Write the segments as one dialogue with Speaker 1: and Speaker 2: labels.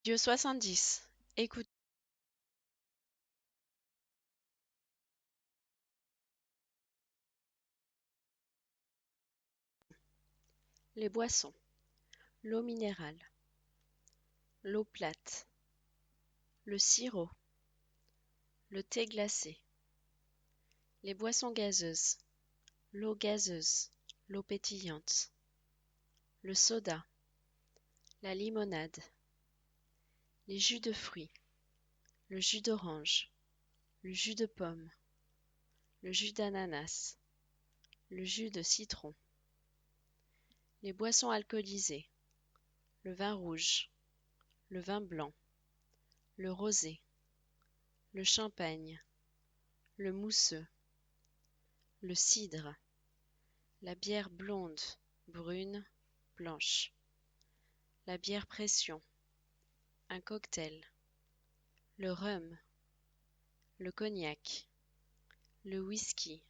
Speaker 1: Dieu 70. Écoute les boissons. L'eau minérale, l'eau plate, le sirop, le thé glacé, les boissons gazeuses, l'eau gazeuse, l'eau pétillante, le soda, la limonade, les jus de fruits, le jus d'orange, le jus de pomme, le jus d'ananas, le jus de citron, les boissons alcoolisées, le vin rouge, le vin blanc, le rosé, le champagne, le mousseux, le cidre, la bière blonde, brune, blanche, la bière pression, un cocktail, le rhum, le cognac, le whisky,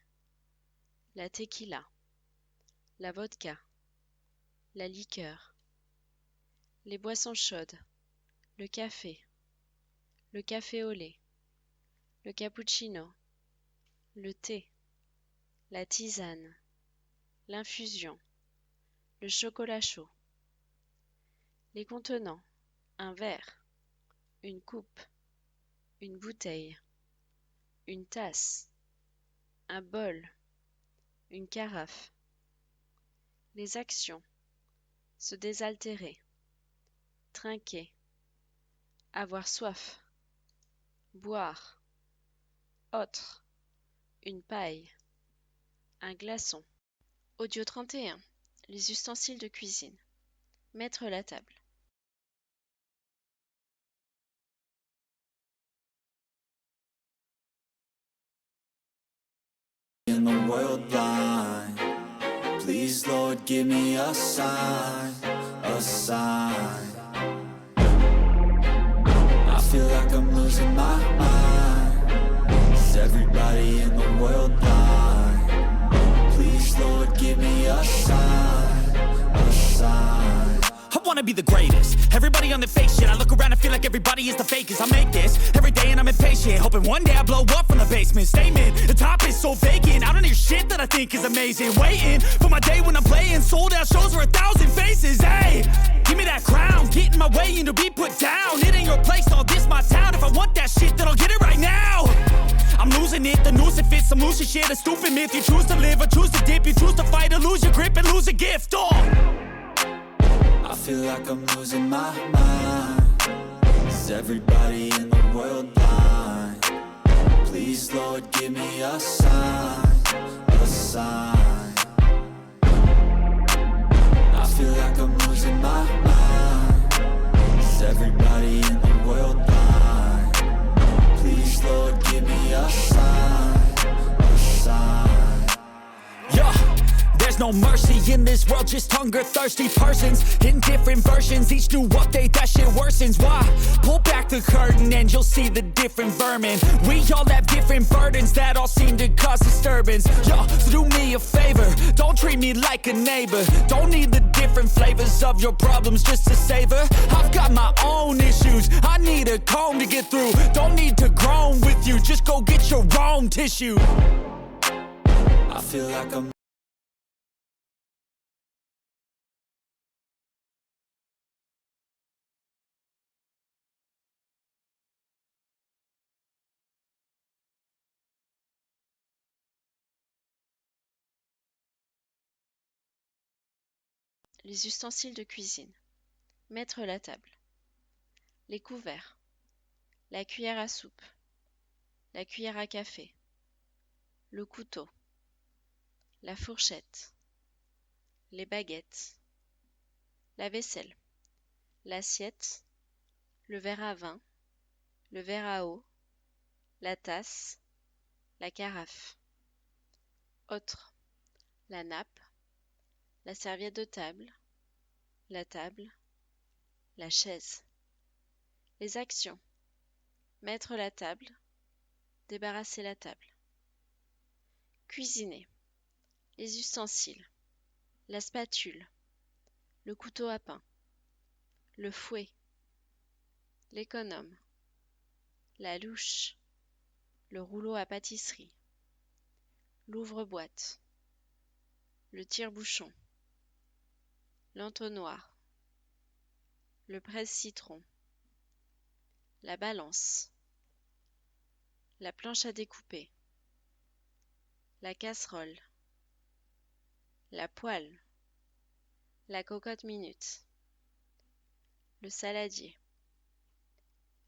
Speaker 1: la tequila, la vodka, la liqueur, les boissons chaudes, le café au lait, le cappuccino, le thé, la tisane, l'infusion, le chocolat chaud, les contenants, un verre, une coupe, une bouteille, une tasse, un bol, une carafe, les actions, se désaltérer, trinquer, avoir soif, boire, autre, une paille, un glaçon. Audio 31. Les ustensiles de cuisine. Mettre la table.
Speaker 2: In the world blind, please Lord give me a sign, a sign. I feel like I'm losing my mind. Is everybody in the world blind? Please Lord give me a sign, a sign.
Speaker 3: I wanna be the greatest. Everybody on the fake shit. I look around and feel like everybody is the fakest. I make this every day and I'm impatient, hoping one day I blow up from the basement. Statement, the top is so vacant. I don't hear shit that I think is amazing. Waiting for my day when I'm playing sold out shows for 1,000 faces. Hey, give me that crown, get in my way and to be put down. It ain't your place, all this my town. If I want that shit, then I'll get it right now. I'm losing it, the noose it fits, some losing shit, a stupid myth. You choose to live or choose to dip, you choose to fight or lose your grip and lose a gift.
Speaker 2: I feel like I'm losing my mind. Is everybody in the world blind? Please Lord give me a sign, a sign. I feel like I'm losing my mind. Is everybody in the world blind? Please Lord give me a sign, a sign.
Speaker 3: Yeah, there's no mercy in this world, just hunger-thirsty persons in different versions, each new update, that shit worsens. Why? Pull back the curtain and you'll see the different vermin. We all have different burdens that all seem to cause disturbance. Yo, so do me a favor, don't treat me like a neighbor. Don't need the different flavors of your problems just to savor. I've got my own issues, I need a comb to get through. Don't need to groan with you, just go get your own tissue.
Speaker 2: I feel like I'm
Speaker 1: Les ustensiles de cuisine. Mettre la table. Les couverts. La cuillère à soupe. La cuillère à café. Le couteau. La fourchette. Les baguettes. La vaisselle. L'assiette. Le verre à vin. Le verre à eau. La tasse. La carafe. Autre. La nappe. La serviette de table. La table. La chaise. Les actions. Mettre la table. Débarrasser la table. Cuisiner. Les ustensiles. La spatule. Le couteau à pain. Le fouet. l'économe, la louche, le rouleau à pâtisserie, l'ouvre-boîte, le tire-bouchon, l'entonnoir, le presse-citron, la balance, la planche à découper, la casserole, la poêle, la cocotte minute, le saladier,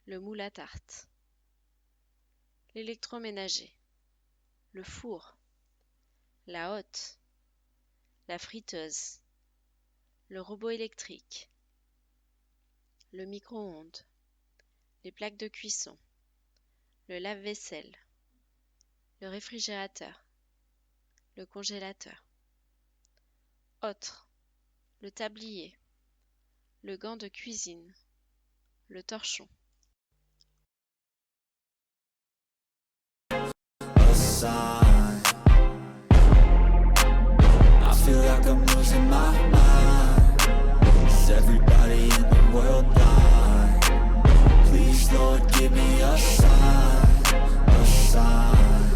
Speaker 1: le moule à tarte, l'électroménager, le four, la hotte, la friteuse, le robot électrique, le micro-ondes, les plaques de cuisson, le lave-vaisselle, le réfrigérateur, le congélateur. Autres, le tablier, le gant de cuisine, le torchon.
Speaker 2: A sign. I feel like I'm losing my mind. Is everybody in the world blind? Please, Lord, give me a sign, a sign.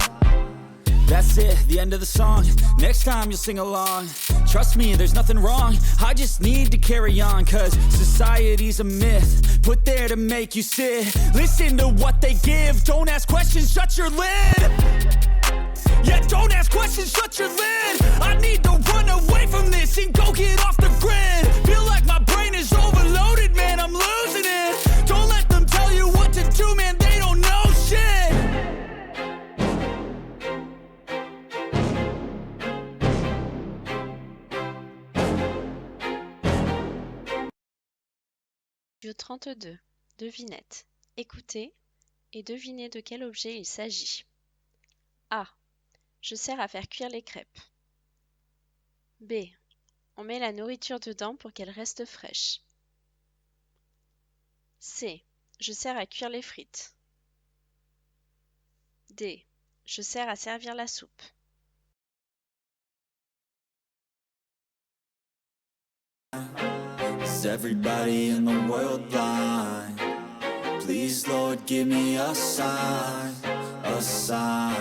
Speaker 3: That's it, the end of the song. Next time you'll sing along. Trust me, there's nothing wrong. I just need to carry on, cause society's a myth put there to make you sit. Listen to what they give. Don't ask questions, shut your lid. Yeah, don't ask questions, shut your lid. I need to run away from this and go get off the grid. Feel like my brain is overloaded, man, I'm losing it. Don't let them tell you what to do, man, they don't know shit.
Speaker 1: Audio 32. Devinette. Écoutez et devinez de quel objet il s'agit. A. Je sers à faire cuire les crêpes. B. On met la nourriture dedans pour qu'elle reste fraîche. C. Je sers à cuire les frites. D. Je sers à servir la soupe.
Speaker 2: Is everybody in the world blind? Please, Lord, give me a sign, a sign.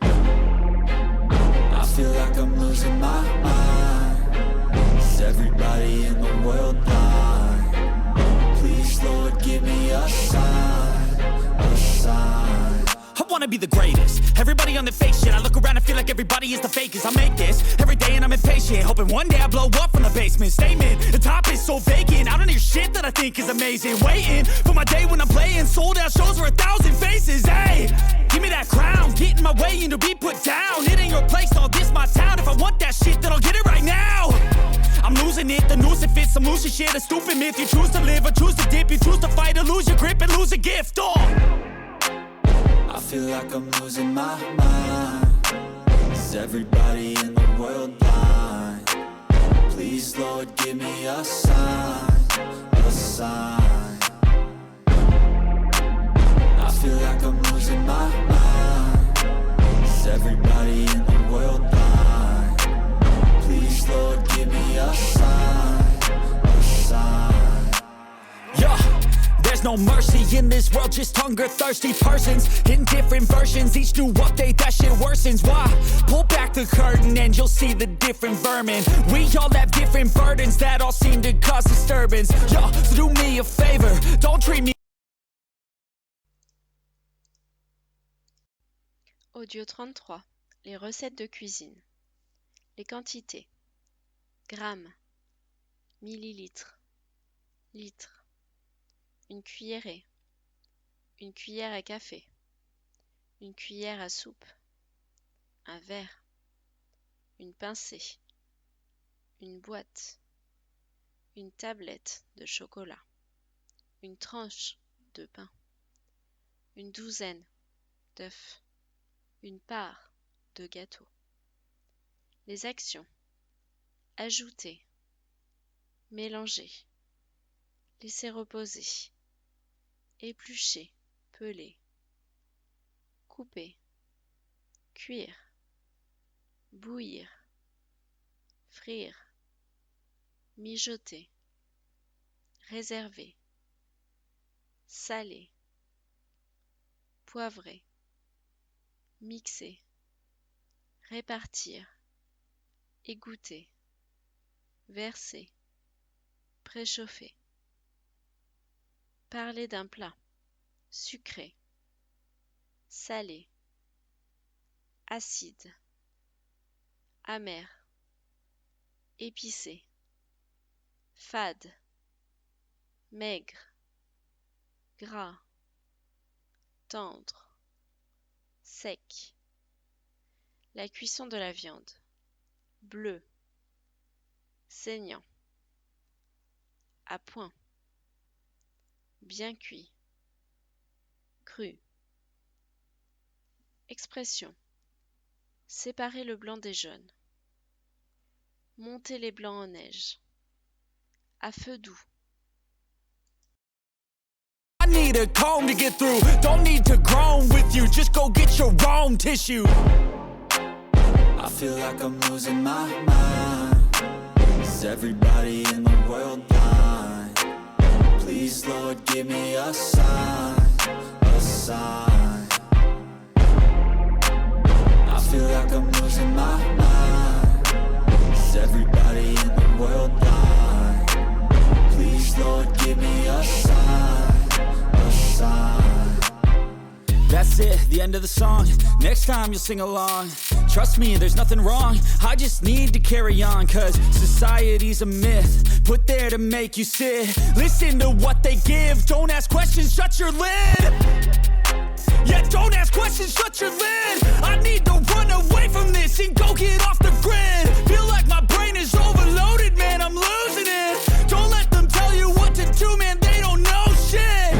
Speaker 2: I feel like I'm losing my mind. Is everybody in the world blind? Please, Lord, give me a sign, a sign.
Speaker 3: I wanna be the greatest. Everybody on the fake shit. I look around and feel like everybody is the fakest. I make this every day and I'm impatient, hoping one day I blow up from the basement. Statement, the top is so vacant. I don't hear shit that I think is amazing. Waiting for my day when I'm playing sold out shows for 1,000 faces. Hey, give me that crown, get in my way and to be put down. It ain't your place, all this my town. If I want that shit, then I'll get it right now. I'm losing it, the noose it fits. I'm losing shit, a stupid myth. You choose to live or choose to dip. You choose to fight or lose your grip and lose a gift. Oh,
Speaker 2: I feel like I'm losing my mind. Is everybody in the world blind? Please, Lord, give me a sign, a sign. I feel like I'm losing my mind. Is everybody in the world blind? Please, Lord, give me a sign, a sign.
Speaker 3: yeah. There's no mercy in this world, just hunger-thirsty persons in different versions. Each new update, that shit worsens. Why? Pull back the curtain and you'll see the different vermin. We all have different burdens that all seem to cause disturbance. Yo, so do me a favor, don't treat me.
Speaker 1: Audio 33. Les recettes de cuisine. Les quantités. Grammes, millilitres, litres. Une cuillerée, une cuillère à café, une cuillère à soupe, un verre, une pincée, une boîte, une tablette de chocolat, une tranche de pain, une douzaine d'œufs, une part de gâteau. Les actions. Ajouter, mélanger, laisser reposer, éplucher, peler, couper, cuire, bouillir, frire, mijoter, réserver, salé, poivré, mixer, répartir, égoutter, verser, préchauffer. Parler d'un plat, sucré, salé, acide, amer, épicé, fade, maigre, gras, tendre, sec. La cuisson de la viande, bleu, saignant, à point, bien cuit, cru. Expression. Séparer le blanc des jaunes. Monter les blancs en neige. À feu doux.
Speaker 3: I need a comb to get through. Don't need to groan with you. Just go get your own tissue.
Speaker 2: I feel like I'm losing my mind. Is everybody in the world blind? Please, Lord, give me a sign, a sign. I feel like I'm losing my mind. Is everybody in the world blind? Please, Lord, give me a sign, a sign.
Speaker 3: That's it, the end of the song. Next time you'll sing along. Trust me, there's nothing wrong. I just need to carry on. Cause society's a myth, put there to make you sit. Listen to what they give. Don't ask questions, shut your lid. Yeah, don't ask questions, shut your lid. I need to run away from this and go get off the grid. Feel like my brain is overloaded, man, I'm losing it. Don't let them tell you what to do, man, they don't know shit.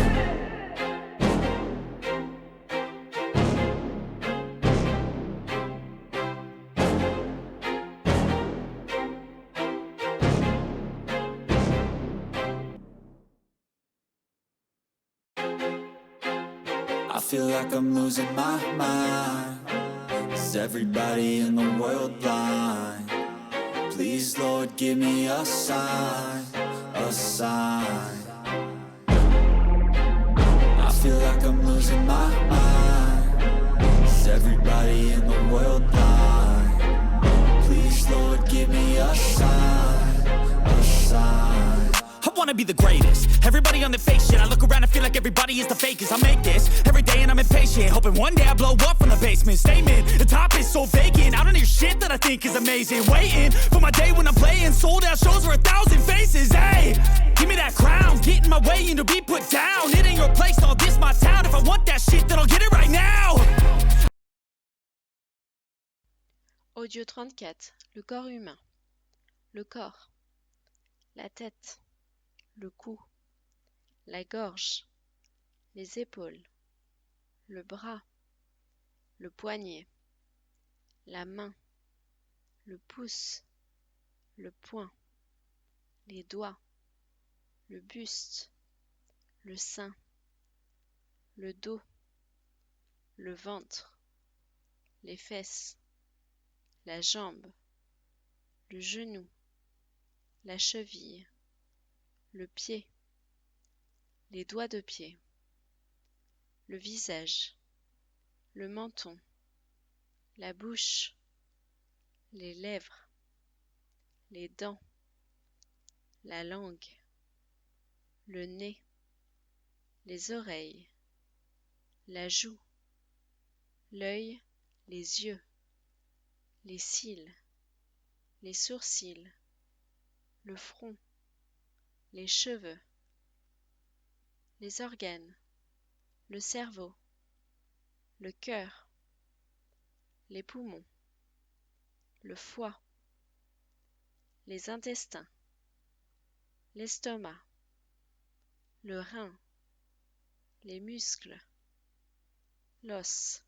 Speaker 2: I feel like I'm losing my mind. Is everybody in the world blind? Please, Lord, give me a sign, a sign. I feel like I'm losing my mind. Is everybody in the world blind? Please, Lord, give me a sign, a sign.
Speaker 3: I wanna be the greatest. Everybody on the fake shit. I look around and feel like everybody is the fakest. I make this every day and I'm impatient, hoping one day I blow up from the basement. Statement, the top is so vacant. I don't hear shit that I think is amazing. Waiting for my day when I'm playing sold out shows for 1,000 faces. Hey, give me that crown, get in my way and to be put down. It ain't your place, all this my town. If I want that shit, then I'll get it right now.
Speaker 1: Audio 34. Le corps humain. Le corps. La tête. Le cou. La gorge. Les épaules. Le bras. Le poignet. La main. Le pouce. Le poing. Les doigts. Le buste. Le sein. Le dos. Le ventre. Les fesses. La jambe. Le genou. La cheville. Le pied. Les doigts de pied. Le visage. Le menton. La bouche. Les lèvres. Les dents. La langue. Le nez. Les oreilles. La joue. L'œil. Les yeux. Les cils. Les sourcils. Le front. Les cheveux. Les organes. Le cerveau. Le cœur. Les poumons. Le foie. Les intestins. L'estomac. Le rein. Les muscles. L'os.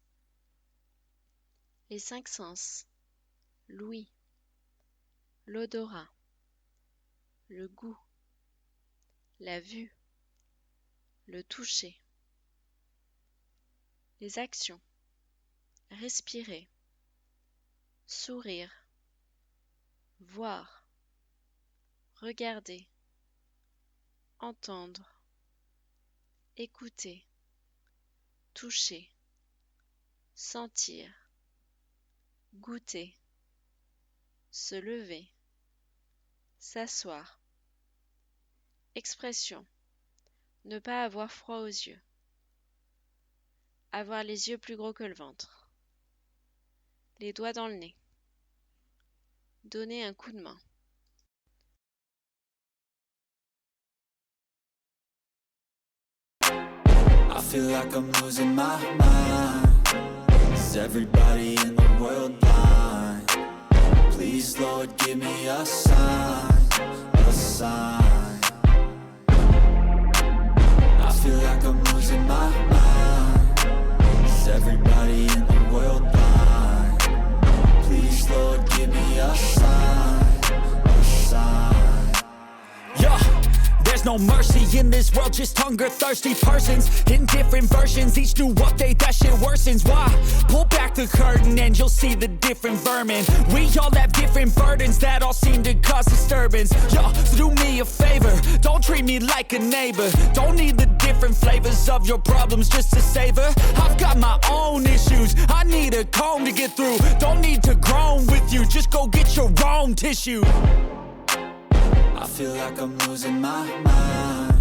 Speaker 1: Les 5 sens. L'ouïe. L'odorat. Le goût. La vue. Le toucher. Les actions. Respirer. Sourire. Voir. Regarder. Entendre. écouter, toucher, sentir, goûter, se lever, s'asseoir. Expression, ne pas avoir froid aux yeux, avoir les yeux plus gros que le ventre, les doigts dans le nez, donner un coup de main.
Speaker 2: I feel like I'm losing my mind. Is everybody in the world blind? Please, Lord, give me a sign, a sign. I feel like I'm losing my mind. Is everybody in the world blind? Please, Lord, give me a sign, a sign.
Speaker 3: Yeah. There's no mercy in this world, just hunger-thirsty persons in different versions, each new update, that shit worsens. Why? Pull back the curtain and you'll see the different vermin. We all have different burdens that all seem to cause disturbance. Yo, so do me a favor, don't treat me like a neighbor. Don't need the different flavors of your problems just to savor. I've got my own issues, I need a comb to get through. Don't need to groan with you, just go get your own tissue.
Speaker 2: I feel like I'm losing my mind.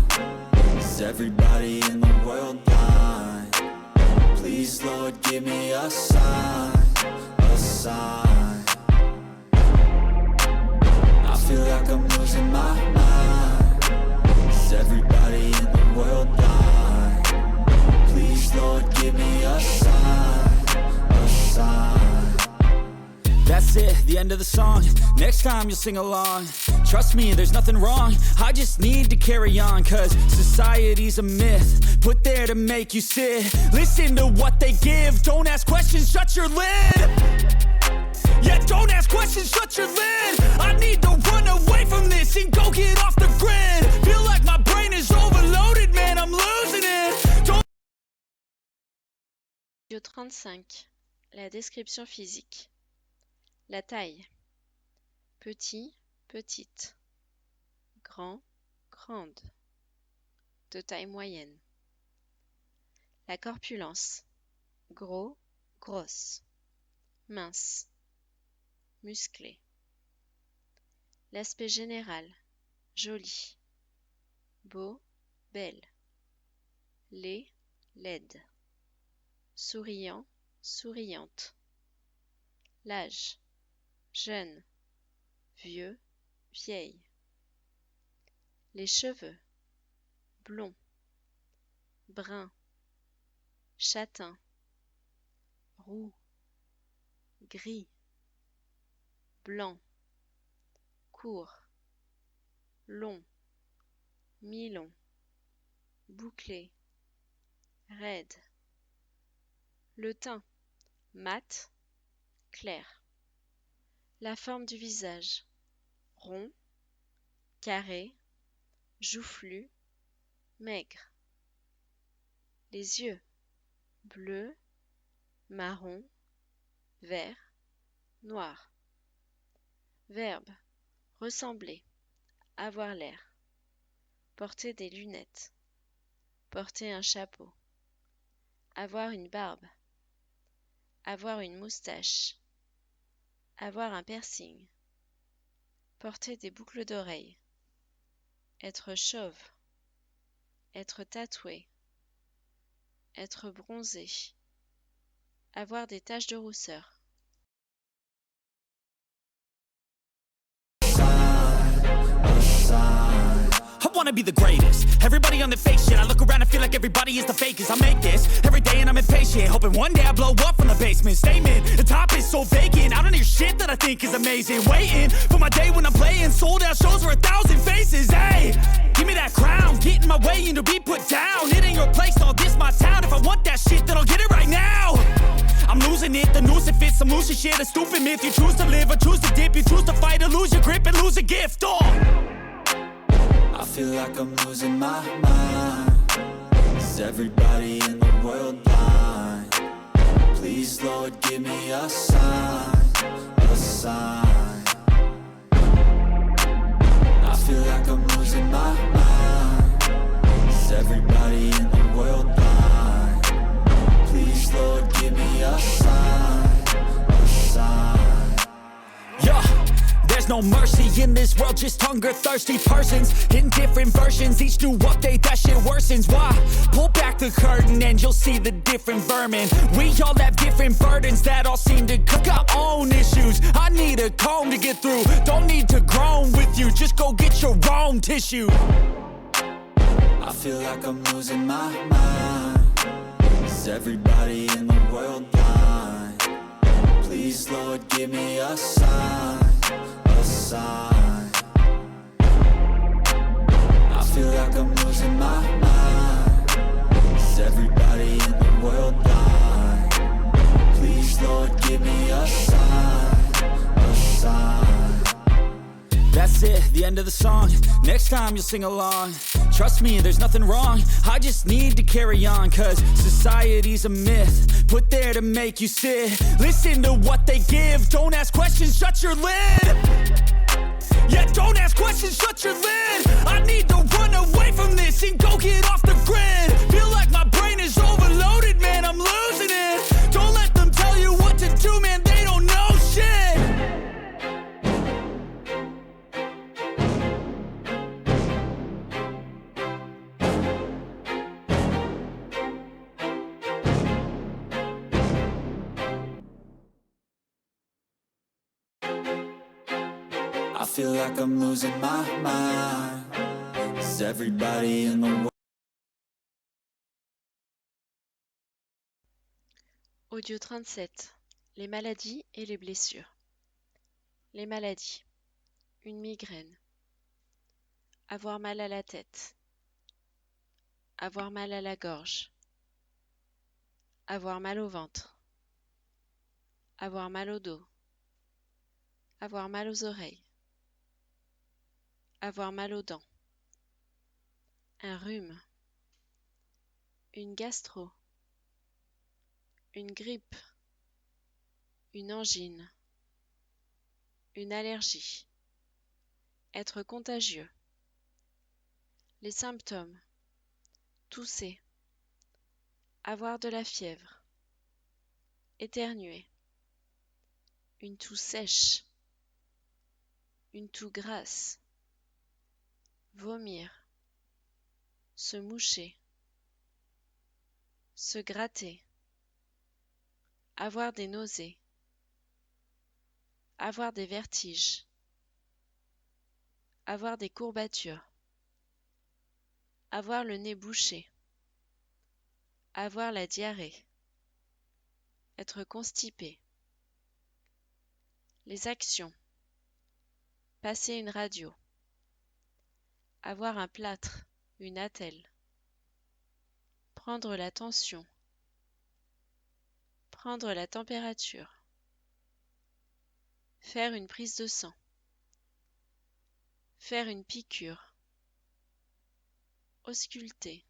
Speaker 2: Is everybody in the world blind? Please, Lord, give me a sign, a sign. I feel like I'm losing my mind. Is everybody in the world blind? Please, Lord, give me a sign, a sign.
Speaker 3: That's it, the end of the song. Next time you'll sing along. Trust me, there's nothing wrong. I just need to carry on, cause society's a myth put there to make you sit. Listen to what they give. Don't ask questions, shut your lid. Yeah, don't ask questions, shut your lid. I need to run away from this and go get off the grid. Feel like my brain is overloaded, man, I'm losing it.
Speaker 1: Audio 35. La description physique. La taille. Petit, petite. Grand, grande. De taille moyenne. La corpulence. Gros, grosse. Mince. Musclé. L'aspect général. Joli. Beau, belle. Laid, laide. Souriant, souriante. L'âge. Jeune, vieux, vieille. Les cheveux, blonds, bruns, châtains, roux, gris, blanc, court, long, mi-long, bouclé, raide. Le teint, mat, clair. La forme du visage, rond, carré, joufflu, maigre. Les yeux, bleus, marron, vert, noir. Verbe, ressembler, avoir l'air. Porter des lunettes, porter un chapeau. Avoir une barbe, avoir une moustache. Avoir un piercing. Porter des boucles d'oreilles. Être chauve. Être tatoué. Être bronzé. Avoir des taches de rousseur.
Speaker 3: I wanna be the greatest. Everybody on the fake shit. I look around and feel like everybody is the fakest. I make this every day and I'm impatient, hoping one day I blow up from the basement. Statement, the top is so vacant. I don't hear shit that I think is amazing. Waiting for my day when I'm playing sold out shows for 1,000 faces. Hey, give me that crown, get in my way and to be put down. It ain't your place, no, this my town. If I want that shit, then I'll get it right now. I'm losing it, the noose it fits, some losing shit, a stupid myth. You choose to live or choose to dip, you choose to fight or lose your grip and lose a gift.
Speaker 2: I feel like I'm losing my mind. Is everybody in the world blind? Please, Lord, give me a sign, a sign. I feel like I'm losing my mind. Is everybody in the world
Speaker 3: no mercy in this world, just hunger-thirsty persons in different versions, each new update, that shit worsens. Why? Pull back the curtain and you'll see the different vermin. We all have different burdens that all seem to cook our own issues. I need a comb to get through, don't need to groan with you, just go get your own tissue.
Speaker 2: I feel like I'm losing my mind. Is everybody in the world blind? Please, Lord, give me a sign, a sign. I feel like I'm losing my mind. Is everybody in the world blind? Please, Lord, give me a sign, a sign.
Speaker 3: That's it, the end of the song. Next time you'll sing along. Trust me, there's nothing wrong. I just need to carry on, cause society's a myth put there to make you sit. Listen to what they give. Don't ask questions, shut your lid. Yeah, don't ask questions, shut your lid. I need to run away from this and go get off the grid. Feel like my brain is overloaded, man, I'm losing it. Don't let them tell you what to do, man, they don't know shit.
Speaker 2: I feel like I'm losing my mind. Is everybody in the world?
Speaker 1: Audio 37. Les maladies et les blessures. Les maladies. Une migraine. Avoir mal à la tête. Avoir mal à la gorge. Avoir mal au ventre. Avoir mal au dos. Avoir mal aux oreilles. Avoir mal aux dents. Un rhume. Une gastro. Une grippe. Une angine. Une allergie. Être contagieux. Les symptômes. Tousser. Avoir de la fièvre. Éternuer. Une toux sèche. Une toux grasse. Vomir. Se moucher. Se gratter. Avoir des nausées. Avoir des vertiges. Avoir des courbatures. Avoir le nez bouché. Avoir la diarrhée. Être constipé. Les actions. Passer une radio. Avoir un plâtre, une attelle. Prendre la tension. Prendre la température. Faire une prise de sang. Faire une piqûre. Ausculter.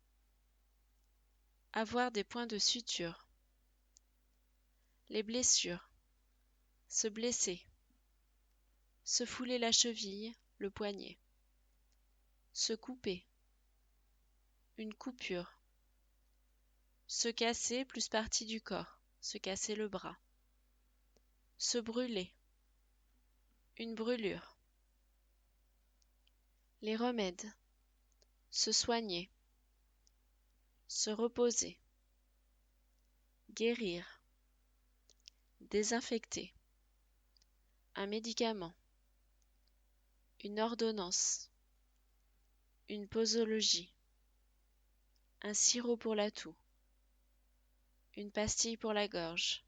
Speaker 1: Avoir des points de suture. Les blessures. Se blesser. Se fouler la cheville, le poignet. Se couper. Une coupure. Se casser plus partie du corps. Se casser le bras. Se brûler. Une brûlure. Les remèdes. Se soigner. Se reposer. Guérir. Désinfecter. Un médicament. Une ordonnance. Une posologie. Un sirop pour la toux. Une pastille pour la gorge.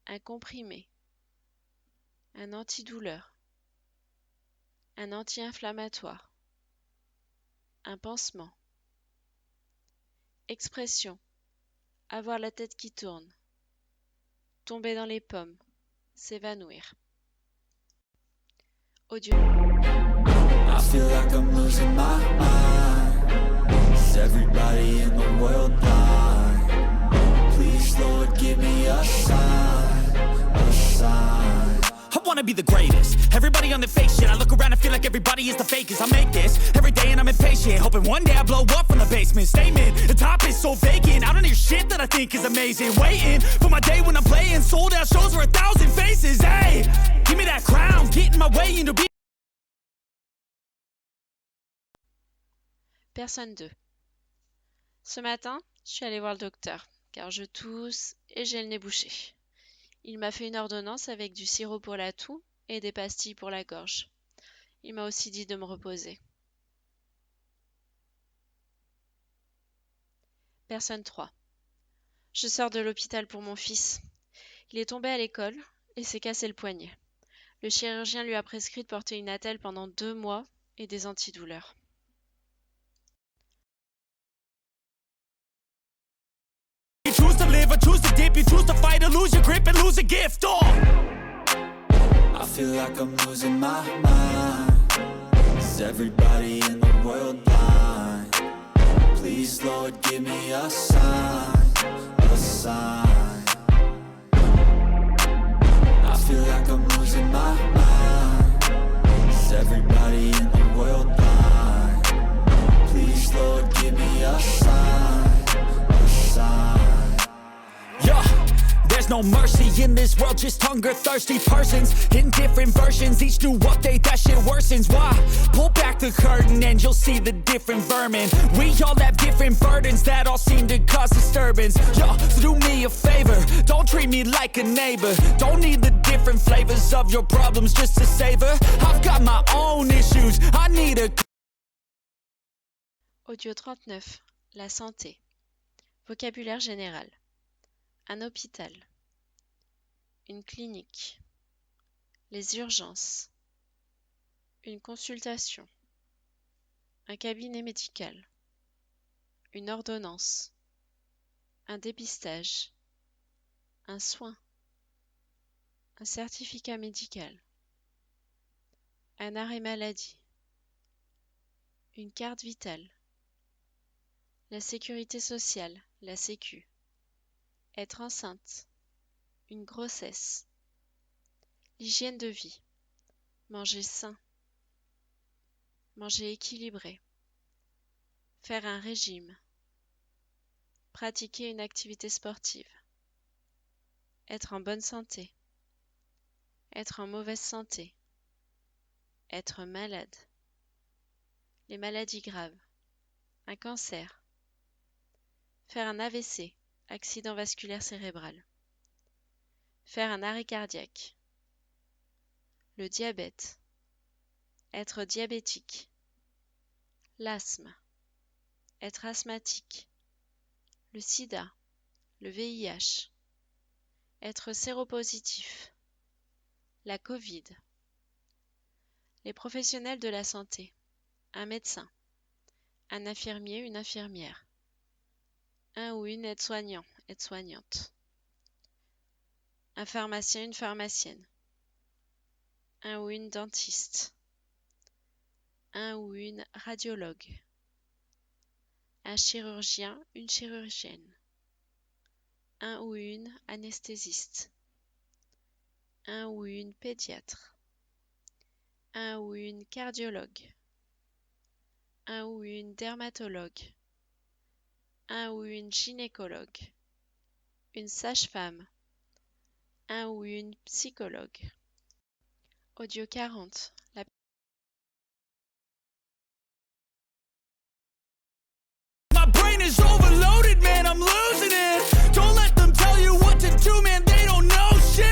Speaker 1: Un comprimé. Un antidouleur. Un anti-inflammatoire. Un pansement. Expression. Avoir la tête qui tourne. Tomber dans les pommes. S'évanouir. Audio.
Speaker 2: I feel like I'm losing my mind. Is everybody in the world blind? Please, Lord, give me a sign, a sign.
Speaker 3: I wanna be the greatest. Everybody on the fake shit. I look around and feel like everybody is the fakest. I make this every day and I'm impatient, hoping one day I blow up from the basement. Statement, the top is so vacant, I don't hear shit that I think is amazing. Waiting for my day when I'm playing sold out shows for 1,000 faces. Hey, give me that crown, get in my way into being.
Speaker 1: Personne 2. Ce matin, je suis allée voir le docteur, car je tousse et j'ai le nez bouché. Il m'a fait une ordonnance avec du sirop pour la toux et des pastilles pour la gorge. Il m'a aussi dit de me reposer. Personne 3. Je sors de l'hôpital pour mon fils. Il est tombé à l'école et s'est cassé le poignet. Le chirurgien lui a prescrit de porter une attelle pendant 2 mois et des antidouleurs.
Speaker 3: You choose to live or choose to dip, you choose to fight or lose your grip and lose a gift. Oh!
Speaker 2: I feel like I'm losing my mind. Is everybody in the world blind? Please, Lord, give me a sign, a sign. I feel like I'm losing my mind. Is everybody in the world blind? Please, Lord, give me a sign, a sign.
Speaker 3: Yeah, there's no mercy in this world, just hunger, thirsty persons in different versions. Each new update, that shit worsens. Why? Pull back the curtain and you'll see the different vermin. We all have different burdens that all seem to cause disturbance. Yeah, so do me a favor, don't treat me like a neighbor. Don't need the different flavors of your problems just to savor. I've got my own issues, I need a...
Speaker 1: Audio 39. La santé. Vocabulaire général. Un hôpital. Une clinique. Les urgences. Une consultation. Un cabinet médical. Une ordonnance. Un dépistage. Un soin. Un certificat médical. Un arrêt maladie. Une carte vitale. La sécurité sociale, la Sécu. Être enceinte. Une grossesse. L'hygiène de vie. Manger sain. Manger équilibré. Faire un régime. Pratiquer une activité sportive. Être en bonne santé. Être en mauvaise santé. Être malade. Les maladies graves. Un cancer. Faire un AVC, accident vasculaire cérébral. Faire un arrêt cardiaque. Le diabète. Être diabétique. L'asthme. Être asthmatique. Le sida. Le VIH. Être séropositif. La Covid. Les professionnels de la santé. Un médecin. Un infirmier, une infirmière. Un ou une aide-soignant, aide-soignante. Un pharmacien, une pharmacienne. Un ou une dentiste. Un ou une radiologue. Un chirurgien, une chirurgienne. Un ou une anesthésiste. Un ou une pédiatre. Un ou une cardiologue. Un ou une dermatologue. Un ou une gynécologue. Une sage-femme. Un ou une psychologue. Audio 40.
Speaker 3: My brain is overloaded, man, I'm losing it. Don't let them tell you what to do, man, they don't know shit.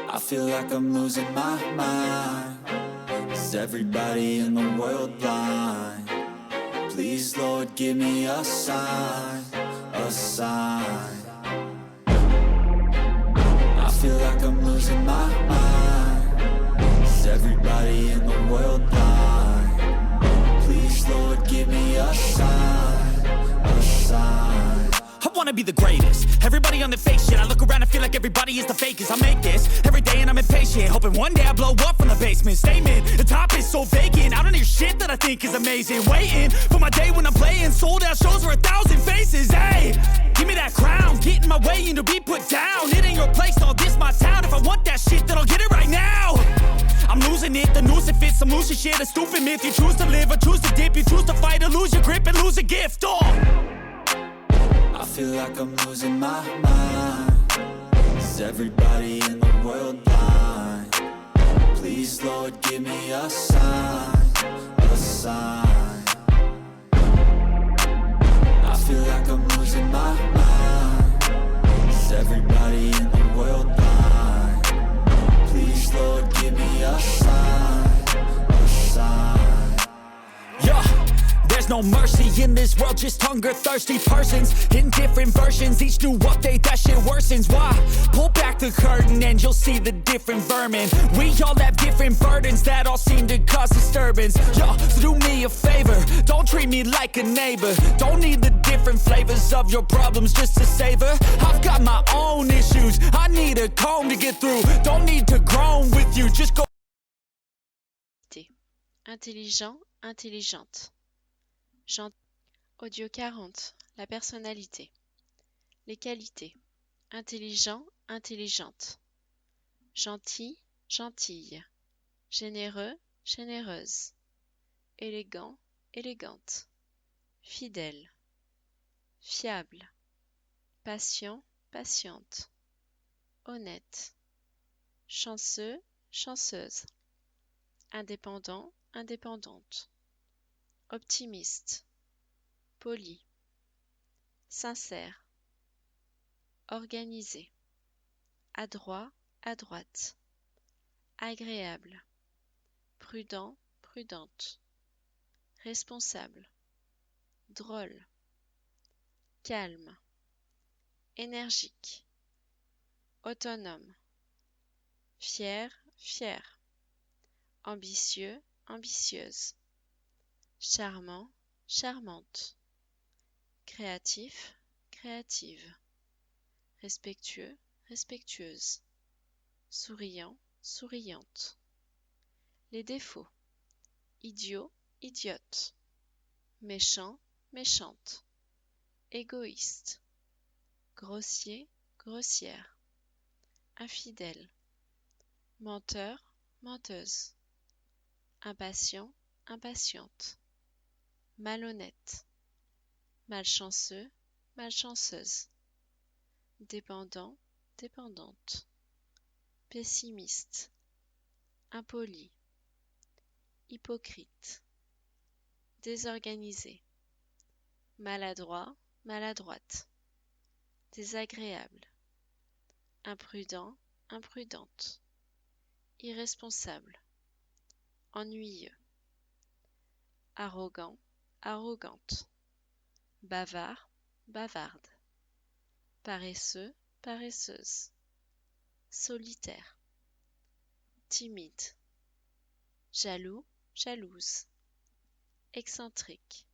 Speaker 2: I feel like I'm losing my mind. Is everybody in the world blind? Please, Lord, give me a sign, a sign. I feel like I'm losing my mind. Is everybody in the world blind? Please, Lord, give me a sign, a sign.
Speaker 3: I wanna be the greatest. Everybody on the fake shit, I look around and feel like everybody is the fakest. I make this every day and I'm impatient, hoping one day I blow up from the basement. Statement, the top is so vacant, I don't hear shit that I think is amazing. Waiting for my day when I'm playing sold out shows for 1,000 faces. Hey, give me that crown, get in my way and to be put down. It ain't your place, all this my town. If I want that shit, then I'll get it right now. I'm losing it, the noose it fits, I'm losing shit. A stupid myth, you choose to live or choose to dip. You choose to fight or lose your grip and lose a gift.
Speaker 2: I feel like I'm losing my mind. Is everybody in the world blind? Please, Lord, give me a sign, a sign. I feel like I'm losing my mind. Is everybody in the world blind? Please, Lord, give me a sign, a sign.
Speaker 3: Yeah. There's no mercy in this world, just hunger, thirsty persons in different versions. Each new update, that shit worsens. Why? Pull back the curtain and you'll see the different vermin. We all have different burdens that all seem to cause disturbance. Yo, so do me a favor, don't treat me like a neighbor. Don't need the different flavors of your problems just to savor. I've got my own issues, I need a comb to get through. Don't need to groan with you, just go.
Speaker 1: Intelligent, intelligente. Audio 40, la personnalité. Les qualités. Intelligent, intelligente. Gentil, gentille. Généreux, généreuse. Élégant, élégante. Fidèle. Fiable. Patient, patiente. Honnête. Chanceux, chanceuse. Indépendant, indépendante. Optimiste. Poli. Sincère. Organisé. Adroit, adroite. Agréable. Prudent, prudente. Responsable. Drôle. Calme. Énergique. Autonome. Fier, fier. Ambitieux, ambitieuse. Charmant, charmante. Créatif, créative. Respectueux, respectueuse. Souriant, souriante. Les défauts. Idiot, idiote. Méchant, méchante. Égoïste. Grossier, grossière. Infidèle. Menteur, menteuse. Impatient, impatiente. Malhonnête. Malchanceux, malchanceuse. Dépendant, dépendante. Pessimiste. Impoli. Hypocrite. Désorganisé. Maladroit, maladroite. Désagréable. Imprudent, imprudente. Irresponsable. Ennuyeux. Arrogant, arrogante. Bavard, bavarde. Paresseux, paresseuse. Solitaire. Timide. Jaloux, jalouse. Excentrique.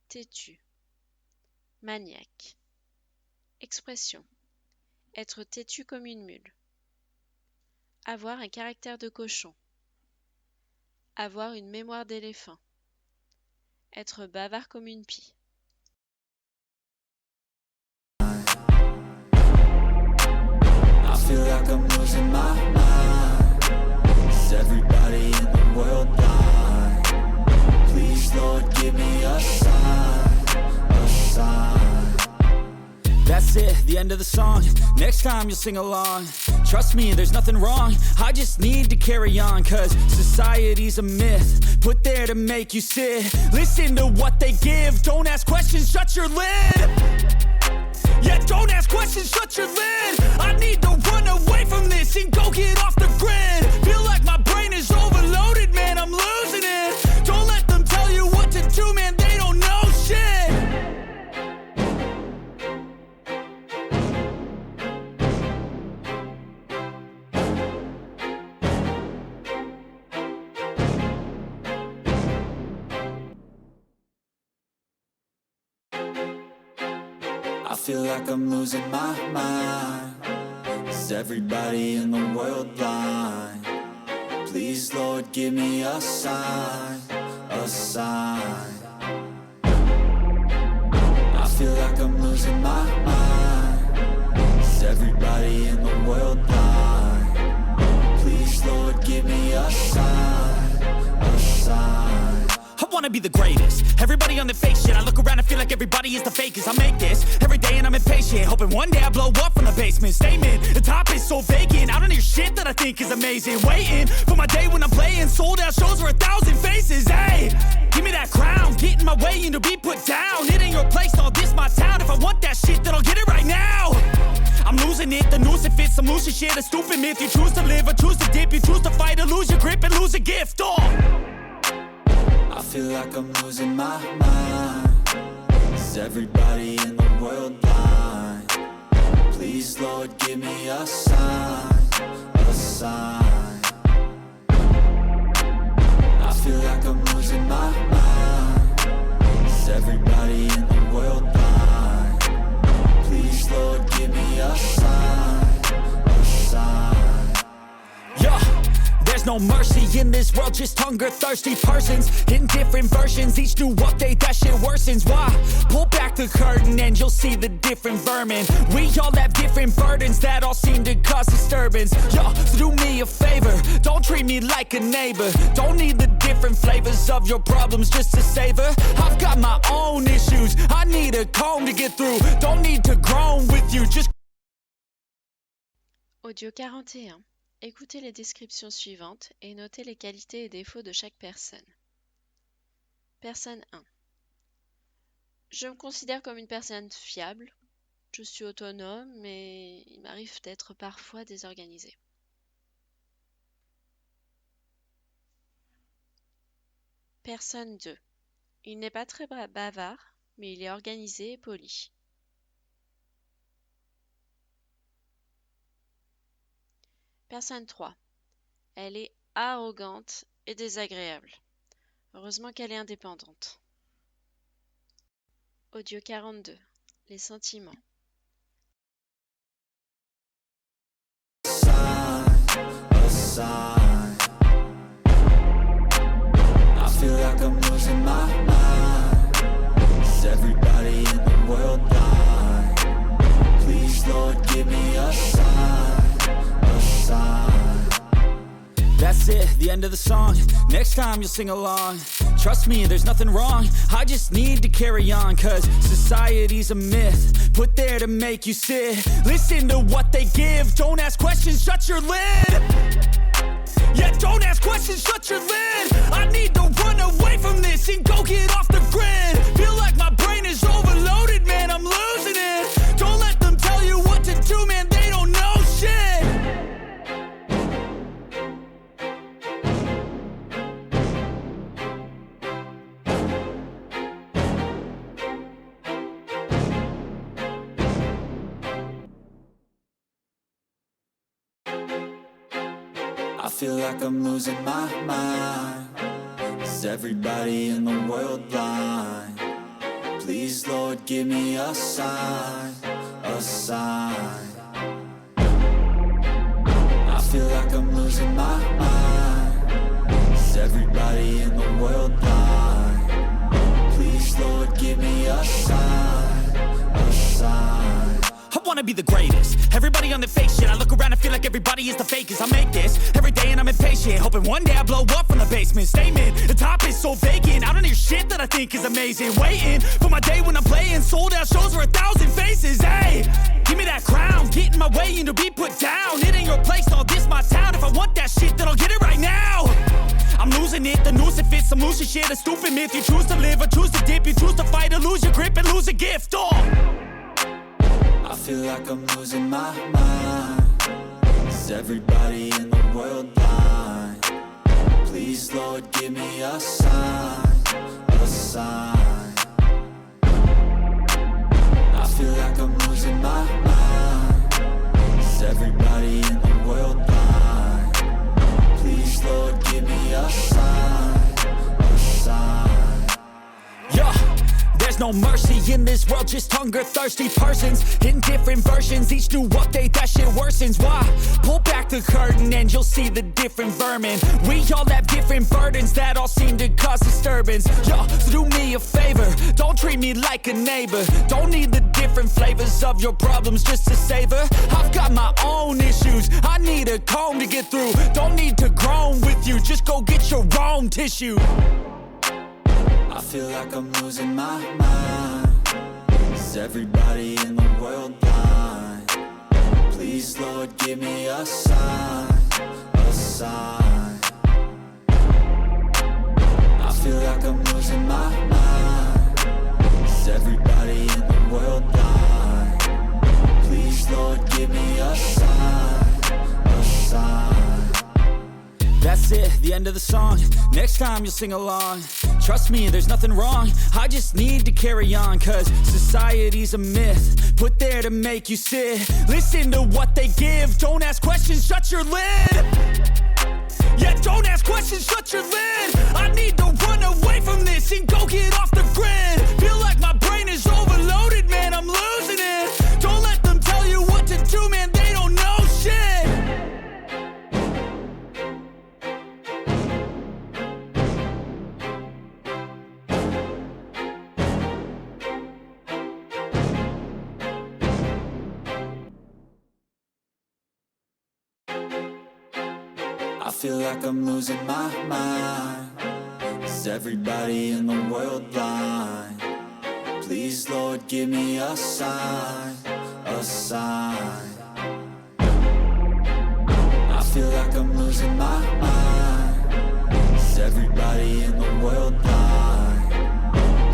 Speaker 1: Têtu. Maniaque. Expression. Être têtu comme une mule. Avoir un caractère de cochon. Avoir une mémoire d'éléphant. Être bavard comme une pie.
Speaker 2: I feel like I'm losing my mind. Is everybody in the world blind? Please, Lord, give me a sign, a sign.
Speaker 3: That's it, the end of the song. Next time you'll sing along. Trust me, there's nothing wrong. I just need to carry on, cause society's a myth put there to make you sit. Listen to what they give. Don't ask questions, shut your lid. Yeah, don't ask questions, shut your lid. I need to run away from this and go get off the grid. Feel like my brain is overloaded, man, I'm losing it. Don't let them tell you what to do, man, they don't know shit.
Speaker 2: I feel like I'm losing my mind. Is everybody in the world blind? Please, Lord, give me a sign, a sign. I feel like I'm losing my mind. Is everybody in the world blind? Please, Lord, give me a sign, a sign.
Speaker 3: I wanna be the greatest. Everybody on the fake shit. I look around and feel like everybody is the fakest. I make this every day and I'm impatient, hoping one day I blow up from the basement. Statement, the top is so vacant. I don't hear shit that I think is amazing. Waiting for my day when I'm playing sold out shows for 1,000 faces. Hey, give me that crown, get in my way and to be put down. It ain't your place, no, this my town. If I want that shit, then I'll get it right now. I'm losing it, the noose it fits. I'm losing shit, a stupid myth. You choose to live or choose to dip. You choose to fight or lose your grip and lose a gift.
Speaker 2: I feel like I'm losing my mind. Is everybody in the world blind? Please, Lord, give me a sign, a sign. I feel like I'm losing my mind. Is everybody in the world blind? Please, Lord, give me a sign, a sign.
Speaker 3: Yeah. There's no mercy in this world, just hunger-thirsty persons in different versions. Each new update, that shit worsens. Why? Pull back the curtain and you'll see the different vermin. We all have different burdens that all seem to cause disturbance. Yo, so do me a favor, don't treat me like a neighbor. Don't need the different flavors of your problems just to savor. I've got my own issues, I need a comb to get through. Don't need to groan with you, just...
Speaker 1: Audio 41. Écoutez les descriptions suivantes et notez les qualités et défauts de chaque personne. Personne 1. Je me considère comme une personne fiable. Je suis autonome, mais il m'arrive d'être parfois désorganisé. Personne 2. Il n'est pas très bavard, mais il est organisé et poli. Personne 3. Elle est arrogante et désagréable. Heureusement qu'elle est indépendante. Audio 42. Les sentiments.
Speaker 2: A sign. I feel like I'm losing my mind. Is everybody in the world blind? Please, Lord, give me a sign, a sign.
Speaker 3: That's it, the end of the song. Next time you'll sing along. Trust me, there's nothing wrong. I just need to carry on, cause society's a myth put there to make you sit. Listen to what they give. Don't ask questions, shut your lid. Yeah, don't ask questions, shut your lid. I need to run away from this and go get off the grid. Feel like my brain is overloaded, man, I'm losing it. Don't let them tell you what to do, man, they don't know shit.
Speaker 2: I feel like I'm losing my mind. Is everybody in the world blind? Please, Lord, give me a sign, a sign. I feel like I'm losing my mind. Is everybody in the world blind? Please, Lord, give me a sign, a sign.
Speaker 3: I wanna be the greatest. Everybody on the fake shit. I look around and feel like everybody is the fakest. I make this every day and I'm impatient, hoping one day I blow up from the basement. Statement, the top is so vacant. I don't hear shit that I think is amazing. Waiting for my day when I'm playing sold out shows for 1,000 faces. Hey, give me that crown, get in my way and to be put down. It ain't your place, no, this my town. If I want that shit, then I'll get it right now. I'm losing it, the noose it fits. I'm losing shit, a stupid myth. You choose to live or choose to dip. You choose to fight or lose your grip and lose a gift.
Speaker 2: I feel like I'm losing my mind. Is everybody in the world blind? Please, Lord, give me a sign, a sign. I feel like I'm losing my mind. Is everybody in the world blind? Please, Lord, give me a sign, a sign.
Speaker 3: Yeah, there's no mercy in this world, just hunger-thirsty persons in different versions, each new update, that shit worsens. Why? Pull back the curtain and you'll see the different vermin. We all have different burdens that all seem to cause disturbance. Yo, so do me a favor, don't treat me like a neighbor. Don't need the different flavors of your problems just to savor. I've got my own issues, I need a comb to get through. Don't need to groan with you, just go get your own tissue.
Speaker 2: I feel like I'm losing my mind. Is everybody in the world blind? Please, Lord, give me a sign, a sign. I feel like I'm losing my mind. Is everybody in the world blind? Please, Lord, give me a sign, a sign.
Speaker 3: That's it, the end of the song. Next time you'll sing along. Trust me, there's nothing wrong. I just need to carry on, cause society's a myth put there to make you sit. Listen to what they give. Don't ask questions, shut your lid. Yeah, don't ask questions, shut your lid. I need to run away from this and go get off the grid. Feel like my brain is overloaded, man, I'm losing it. Don't let them tell you what to do, man, they don't know shit.
Speaker 2: I feel like I'm losing my mind. Is everybody in the world blind? Please, Lord, give me a sign, a sign. I feel like I'm losing my mind. Is everybody in the world blind?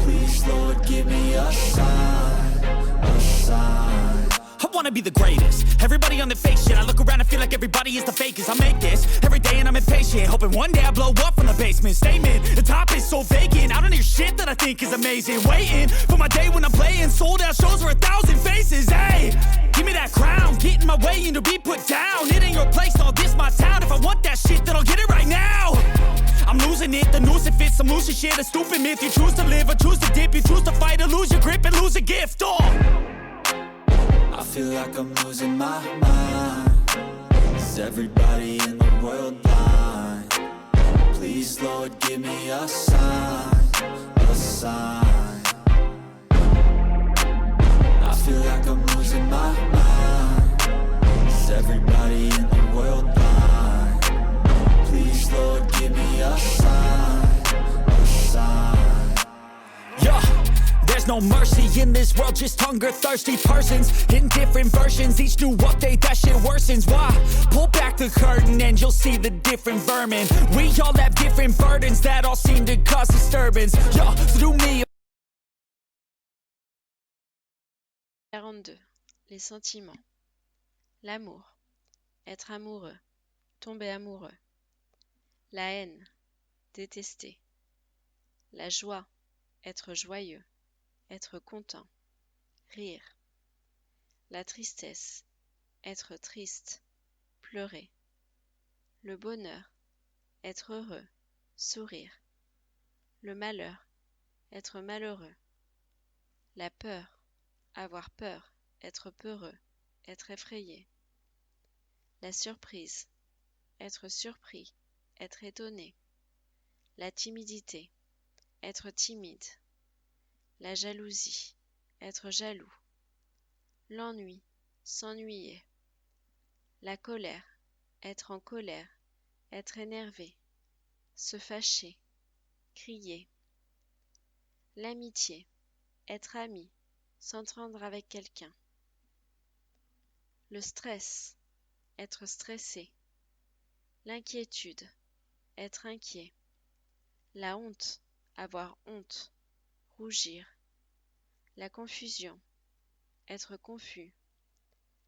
Speaker 2: Please, Lord, give me a sign, a sign.
Speaker 3: I wanna be the greatest. Everybody on the fake shit. I look around and feel like everybody is the fakest. I make this every day and I'm impatient, hoping one day I blow up from the basement. Statement, the top is so vacant. I don't hear shit that I think is amazing. Waiting for my day when I'm playing sold out shows for 1,000 faces. Hey, give me that crown, get in my way and to be put down. It ain't your place, all this my town. If I want that shit, then I'll get it right now. I'm losing it, the noose it fits, some losing shit, a stupid myth. You choose to live or choose to dip, you choose to fight or lose your grip and lose a gift.
Speaker 2: I feel like I'm losing my mind. Is everybody in the world blind? Please, Lord, give me a sign, a sign. I feel like I'm losing my mind. Is everybody in the world blind? Please, Lord, give me a sign, a sign.
Speaker 3: Yeah, there's no mercy in this world, just hunger-thirsty persons in different versions, each new update, that shit worsens. Why? Pull back the curtain and you'll see the different vermin. We all have different burdens that all seem to cause disturbance. Yo, so do me
Speaker 1: 42. Les sentiments. L'amour. Être amoureux. Tomber amoureux. La haine. Détester. La joie. Être joyeux. Être content. Rire. La tristesse. Être triste. Pleurer. Le bonheur. Être heureux. Sourire. Le malheur. Être malheureux. La peur. Avoir peur. Être peureux. Être effrayé. La surprise. Être surpris. Être étonné. La timidité. Être timide. La jalousie. Être jaloux. L'ennui. S'ennuyer. La colère. Être en colère. Être énervé. Se fâcher. Crier. L'amitié. Être ami. S'entendre avec quelqu'un. Le stress. Être stressé. L'inquiétude. Être inquiet. La honte. Avoir honte. Rougir. La confusion. Être confus.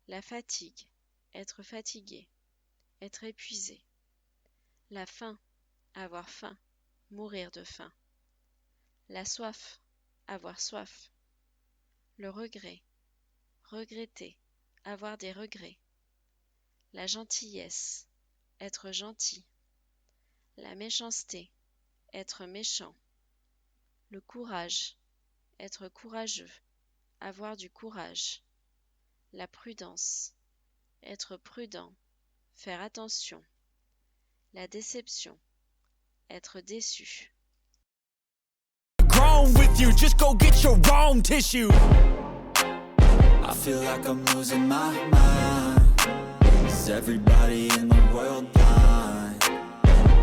Speaker 1: La fatigue. Être fatigué. Être épuisé. La faim. Avoir faim. Mourir de faim. La soif. Avoir soif. Le regret. Regretter. Avoir des regrets. La gentillesse. Être gentil. La méchanceté. Être méchant. Le courage. être courageux, avoir du courage. La prudence, être prudent, faire attention. La déception, être déçu.
Speaker 3: Grown with you, just go get your own tissue.
Speaker 2: I feel like I'm losing my mind. Is everybody in the world blind?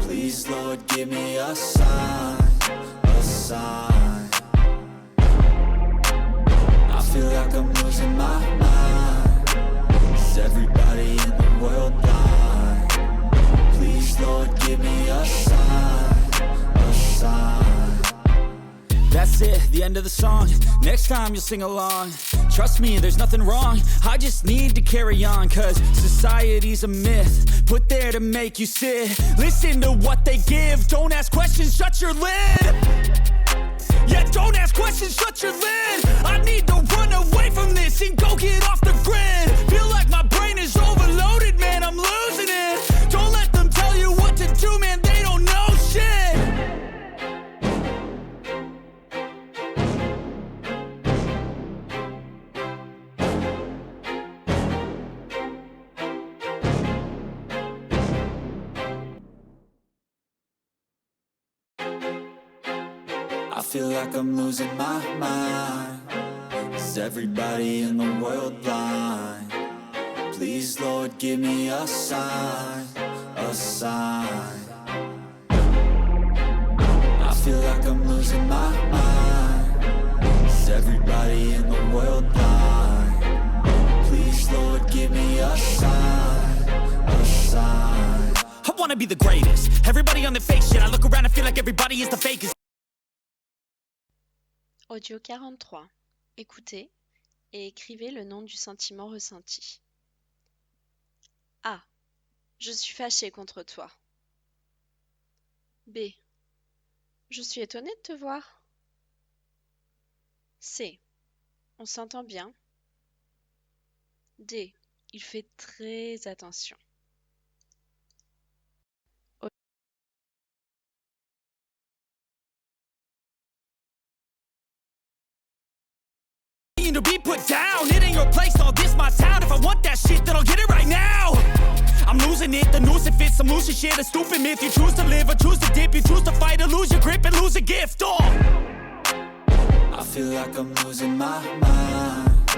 Speaker 2: Please, Lord, give me a sign, a sign. I feel like I'm losing my mind. Is everybody in the world blind? Please, Lord, give me a sign, a sign.
Speaker 3: That's it, the end of the song. Next time you'll sing along. Trust me, there's nothing wrong. I just need to carry on, cause society's a myth put there to make you sit. Listen to what they give. Don't ask questions, shut your lid. Yeah, don't ask questions, shut your lid. I need to run away from this and go get off the grid. Feel like my brain is overloaded, man, I'm losing it. Don't let them tell you what to do, man, they don't know shit.
Speaker 2: I feel like I'm losing my mind. Is everybody in the world blind? Please, Lord, give me a sign, a sign. I feel like I'm losing my mind. Is everybody in the world blind? Please, Lord, give me a sign, a sign.
Speaker 3: I wanna be the greatest. Everybody on the fake shit. I look around and feel like everybody is the fakest.
Speaker 1: Audio 43. Écoutez et écrivez le nom du sentiment ressenti. A. Je suis fâché contre toi. B. Je suis étonné de te voir. C. On s'entend bien. D. Il fait très attention.
Speaker 3: To be put down, it ain't your place, all this my town. If I want that shit, then I'll get it right now. I'm losing it, the noose it fits, some losing shit, a stupid myth. You choose to live or choose to dip, you choose to fight or lose your grip and lose a gift. Oh,
Speaker 2: I feel like I'm losing my mind.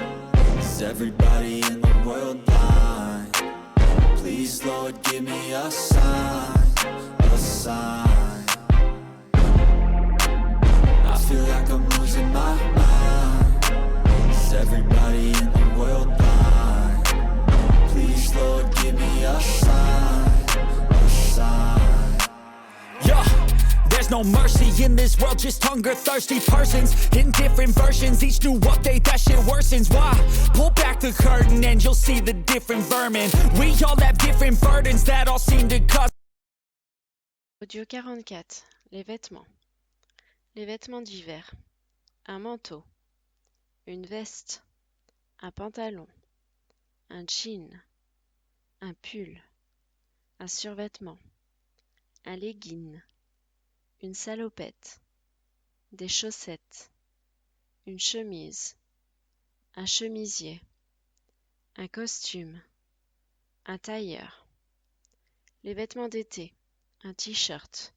Speaker 2: Is everybody in the world blind? Please, Lord, give me a sign, a sign. I feel like I'm losing my mind. Is everybody in the world blind? Please, Lord, give me a sign, a sign.
Speaker 3: yeah. There's no mercy in this world, just hunger-thirsty persons in different versions, each new update, that shit worsens. Why? Pull back the curtain and you'll see the different vermin. We all have different burdens that all seem to cause.
Speaker 1: Audio 44. Les vêtements. Les vêtements d'hiver. Un manteau. Une veste. Un pantalon. Un jean. Un pull. Un survêtement. Un legging. Une salopette. Des chaussettes. Une chemise. Un chemisier. Un costume. Un tailleur. Les vêtements d'été. Un t-shirt.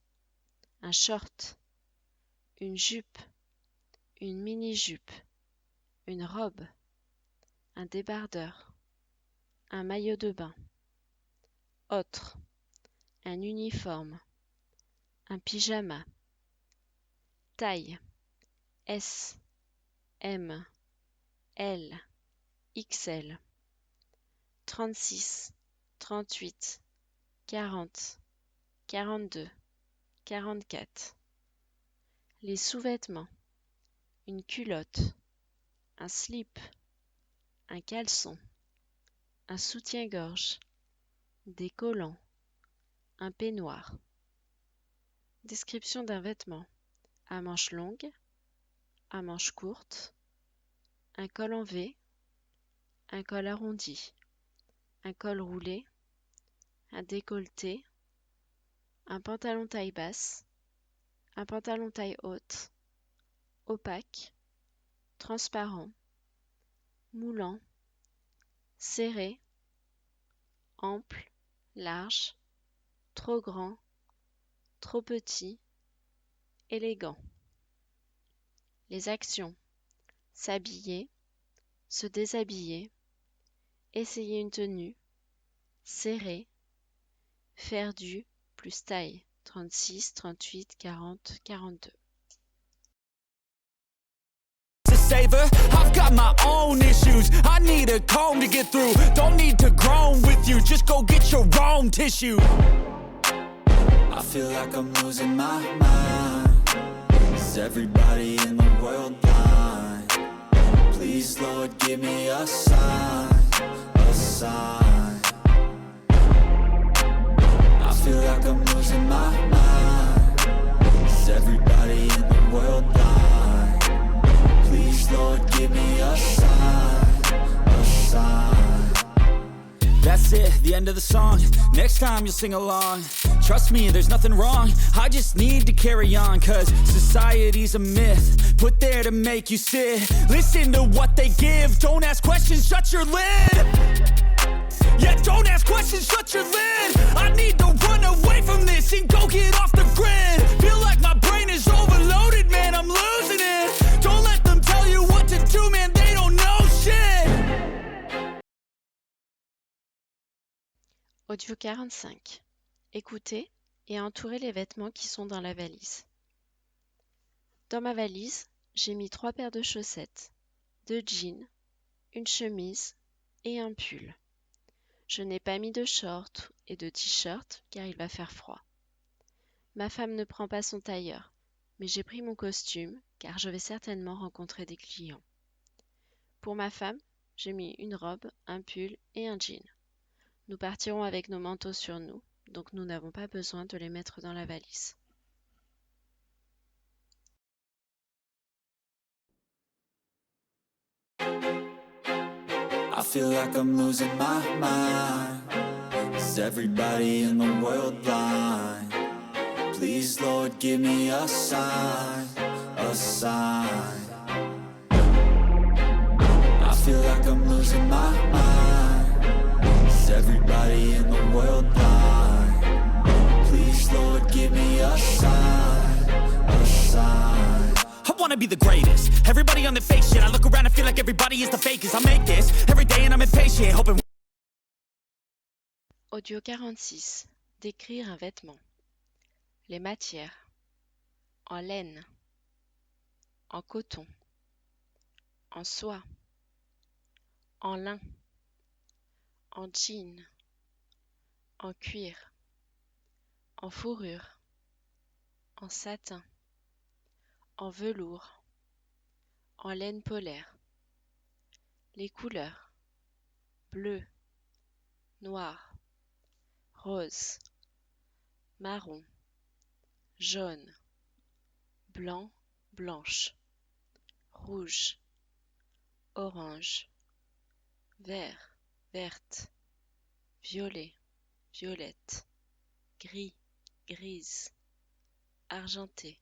Speaker 1: Un short. Une jupe. Une mini-jupe. Une robe. Un débardeur. Un maillot de bain. Autre. Un uniforme. Un pyjama. Taille. S, M, L, XL. 36, 38, 40, 42, 44. Les sous-vêtements. Une culotte. Un slip. Un caleçon. Un soutien-gorge. Des collants. Un peignoir. Description d'un vêtement. À manches longues. À manches courtes. Un col en V. Un col arrondi. Un col roulé. Un décolleté. Un pantalon taille basse. Un pantalon taille haute. Opaque. transparent, moulant, serré, ample, large, trop grand, trop petit, élégant. Les actions: s'habiller, se déshabiller, essayer une tenue, serrer, faire du plus taille, 36, 38, 40, 42.
Speaker 3: Saver. I've got my own issues. I need a comb to get through. Don't need to groan with you. Just go get your own tissue.
Speaker 2: I feel like I'm losing my mind. Is everybody in the world blind? Please, Lord, give me a sign, a sign. I feel like I'm losing my mind. Is everybody in the world blind? Please, Lord, give me a sign, a sign.
Speaker 3: That's it, the end of the song. Next time you'll sing along. Trust me, there's nothing wrong. I just need to carry on, cause society's a myth put there to make you sit. Listen to what they give. Don't ask questions, shut your lid. Yeah, don't ask questions, shut your lid. I need to run away from this and go get off the grid. Feel like my brain is overloaded, man, I'm losing it. Don't let them tell you what to do, man, they don't know shit.
Speaker 1: Audio 45. Écoutez et entourez les vêtements qui sont dans la valise. Dans ma valise, j'ai mis 3 paires de chaussettes, 2 jeans, une chemise et un pull. Je n'ai pas mis de shorts et de t-shirt car il va faire froid. Ma femme ne prend pas son tailleur, mais j'ai pris mon costume car je vais certainement rencontrer des clients. Pour ma femme, j'ai mis une robe, un pull et un jean. Nous partirons avec nos manteaux sur nous, donc nous n'avons pas besoin de les mettre dans la valise.
Speaker 2: I feel like I'm losing my mind. Is everybody in the world blind? Please, Lord, give me a sign, a sign. I feel like I'm losing my mind. Is everybody in the world blind? Please, Lord, give me a sign, a sign.
Speaker 3: I wanna be the greatest. Everybody on the fake shit. I look around and feel like everybody is the fakest. I make this every day and I'm impatient, hoping.
Speaker 1: Audio 46. Décrire un vêtement. Les matières. En laine. En coton. En soie. En lin. En jean. En cuir. En fourrure. En satin. En velours, en laine polaire. Les couleurs: bleu, noir, rose, marron, jaune, blanc, blanche, rouge, orange, vert, verte, violet, violette, gris, grise, argenté,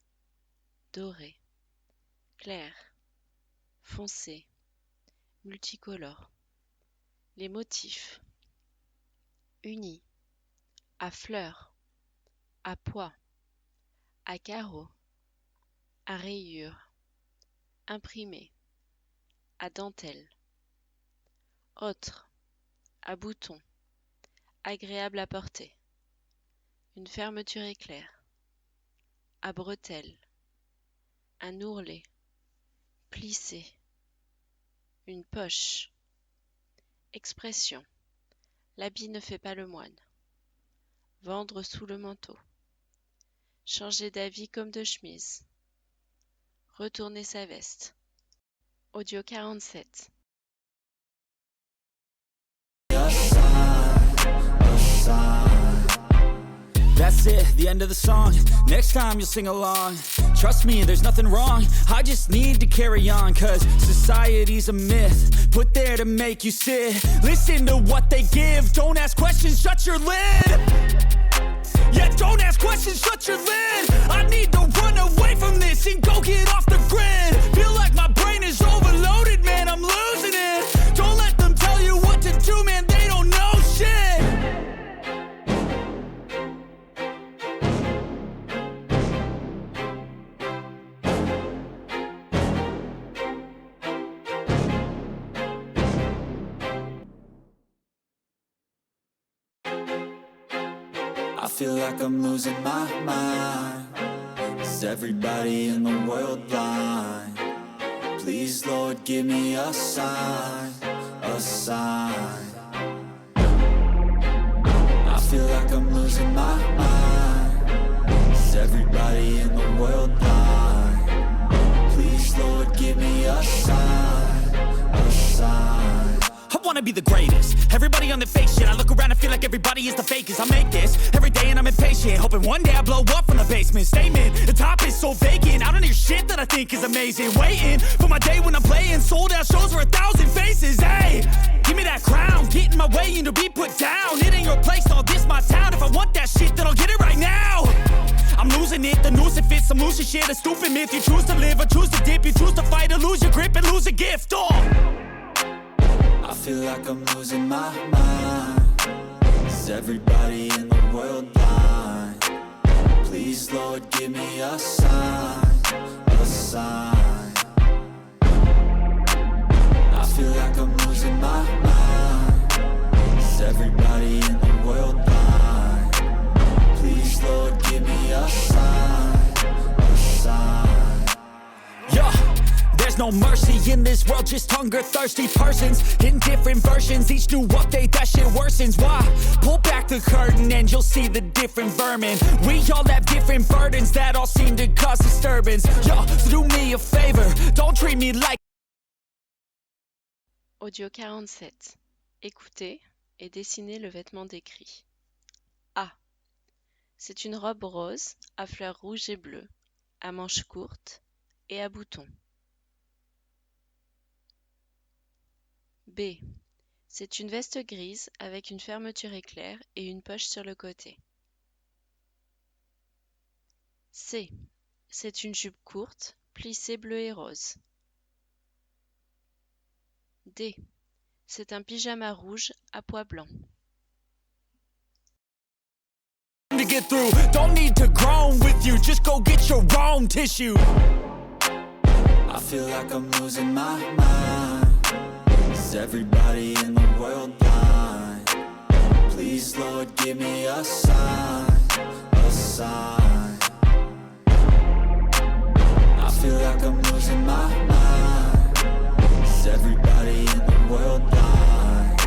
Speaker 1: doré, clair, foncé, multicolore. Les motifs: unis, à fleurs, à pois, à carreaux, à rayures, imprimés, à dentelle. Autres, à boutons, agréable à porter. Une fermeture éclair, à bretelles. Un ourlet, plissé, une poche. Expression: l'habit ne fait pas le moine. Vendre sous le manteau. Changer d'avis comme de chemise. Retourner sa veste. Audio 47.
Speaker 3: That's it, the end of the song. Next time you'll sing along. Trust me, there's nothing wrong. I just need to carry on, cause society's a myth put there to make you sit. Listen to what they give. Don't ask questions, shut your lid. Yeah, don't ask questions, shut your lid. I need to run away from this and go get off the grid. Feel like my brain is overloaded.
Speaker 2: feel like I'm losing my mind. Is everybody in the world blind? Please, Lord, give me a sign, a sign. I feel like I'm losing my mind. Is everybody in the world blind? Please, Lord, give me a sign, a sign.
Speaker 3: I wanna be the greatest. Everybody on the fake shit. I look around and feel like everybody is the fakest. I make this every day and I'm impatient, hoping one day I blow up from the basement. Statement, the top is so vacant. I don't hear shit that I think is amazing. Waiting for my day when I'm playing sold out shows for 1,000 faces. Hey, give me that crown, get in my way and to be put down. It ain't your place, all this my town. If I want that shit, then I'll get it right now. I'm losing it, the noose it fits. I'm losing shit, a stupid myth. You choose to live or choose to dip. You choose to fight or lose your grip and lose a gift.
Speaker 2: I feel like I'm losing my mind. Is everybody in the world blind? Please, Lord, give me a sign, a sign. I feel like I'm losing my mind. Is everybody in the world blind? Please, Lord, give me a sign, a sign.
Speaker 3: Yeah. There's no mercy in this world, just hunger-thirsty persons in different versions, each new update, that shit worsens. Why? Pull back the curtain and you'll see the different vermin. We all have different burdens that all seem to cause disturbance. Yo, so do me a favor, don't treat me like...
Speaker 1: Audio 47. Écoutez et dessinez le vêtement décrit. A. C'est une robe rose à fleurs rouges et bleues, à manches courtes et à boutons. B. C'est une veste grise avec une fermeture éclair et une poche sur le côté. C. C'est une jupe courte, plissée bleu et rose. D. C'est un pyjama rouge à pois blancs.
Speaker 3: to get through. Don't need to groan with you, just go get your own tissue.
Speaker 2: I feel like I'm losing my mind. Is everybody in the world blind? Please, Lord, give me a sign, a sign. I feel like I'm losing my mind. Is everybody in the world blind?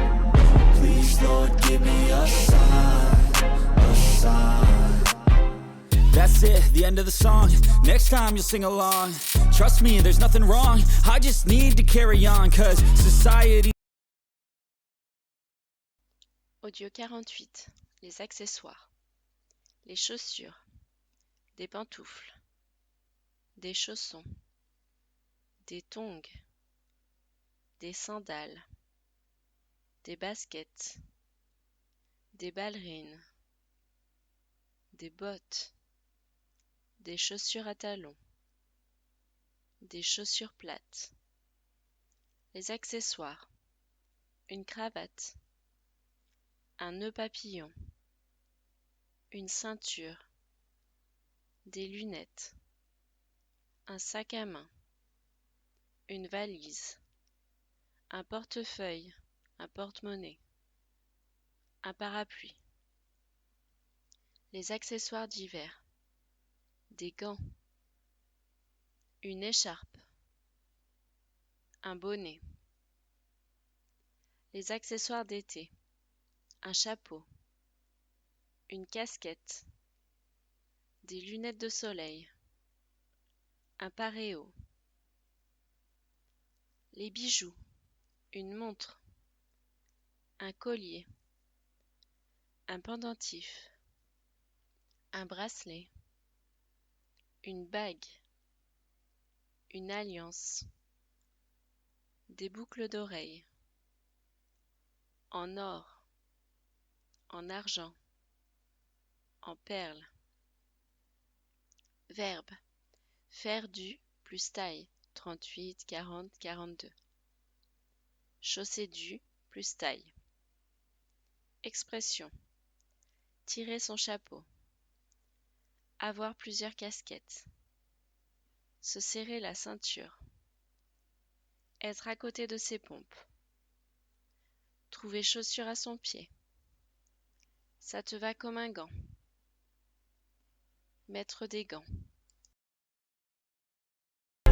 Speaker 2: Please, Lord, give me a sign, a sign.
Speaker 3: That's it, the end of the song. Next time you'll sing along. Trust me, there's nothing wrong. I just need to carry on, cause society...
Speaker 1: Audio 48. Les accessoires. Les chaussures. Des pantoufles. Des chaussons. Des tongs. Des sandales. Des baskets. Des ballerines. Des bottes. Des chaussures à talons. Des chaussures plates. Les accessoires. Une cravate. Un nœud papillon. Une ceinture. Des lunettes. Un sac à main. Une valise. Un portefeuille. Un porte-monnaie. Un parapluie. Les accessoires d'hiver. Des gants. Une écharpe. Un bonnet. Les accessoires d'été. Un chapeau. Une casquette. Des lunettes de soleil. Un paréo. Les bijoux. Une montre. Un collier. Un pendentif. Un bracelet. Une bague. Une alliance. Des boucles d'oreilles. En or. En argent. En perles. Verbe. Faire du plus taille. 38, 40, 42. Chausser du plus taille. Expression. Tirer son chapeau. Avoir plusieurs casquettes. Se serrer la ceinture. Être à côté de ses pompes. Trouver chaussure à son pied. Ça te va comme un gant. Mettre des gants.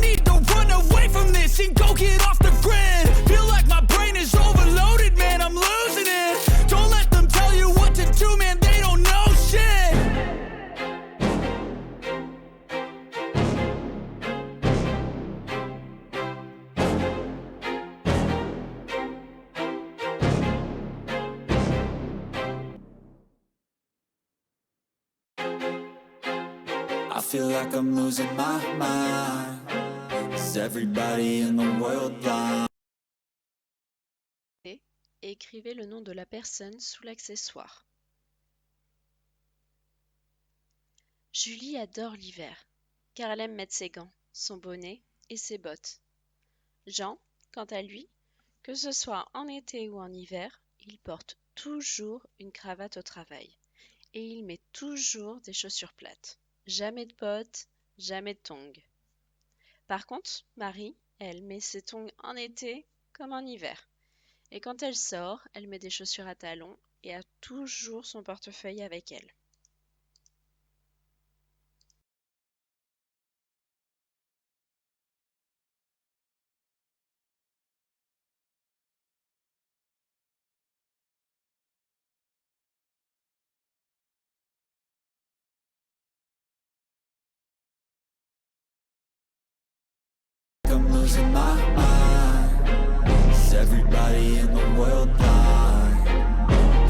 Speaker 3: Need to run away from this and go get off the grid. Feel like my brain is overloaded, man, I'm losing it. Don't let them tell you what to do, man, they don't know shit.
Speaker 2: I feel like I'm losing my mind. Is everybody in the world blind?
Speaker 1: Et écrivez le nom de la personne sous l'accessoire. Julie adore l'hiver, car elle aime mettre ses gants, son bonnet et ses bottes. Jean, quant à lui, que ce soit en été ou en hiver, il porte toujours une cravate au travail. Et il met toujours des chaussures plates. Jamais de bottes, jamais de tongs. Par contre, Marie, elle met ses tongs en été comme en hiver. Et quand elle sort, elle met des chaussures à talons et a toujours son portefeuille avec elle.
Speaker 2: I'm losing my mind. Is everybody in the world blind?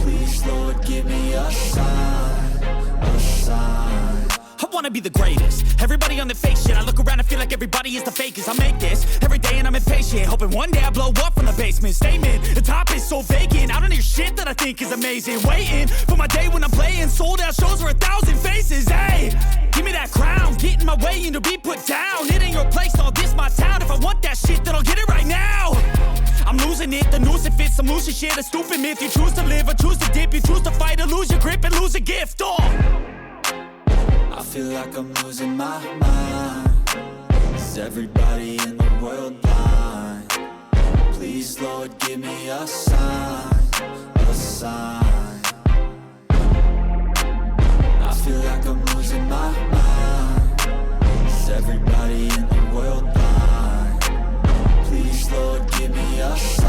Speaker 2: Please, Lord, give me a sign, a sign.
Speaker 3: I wanna be the greatest. Everybody on the fake shit. I look around and feel like everybody is the fakest. I make this every day and I'm impatient, hoping one day I blow up from the basement. Statement, the top is so vacant. I don't hear shit that I think is amazing. Waiting for my day when I'm playing sold out shows for 1,000 faces. Hey, give me that crown, get in my way and to be put down. It ain't your place, all this my town. If I want that shit, then I'll get it right now. I'm losing it, the noose it fits. I'm losing shit, a stupid myth. You choose to live or choose to dip. You choose to fight or lose your grip and lose a gift.
Speaker 2: I feel like I'm losing my mind. Is everybody in the world blind? Please, Lord, give me a sign, a sign. I feel like I'm losing my mind. Is everybody in the world blind? Please, Lord, give me a sign.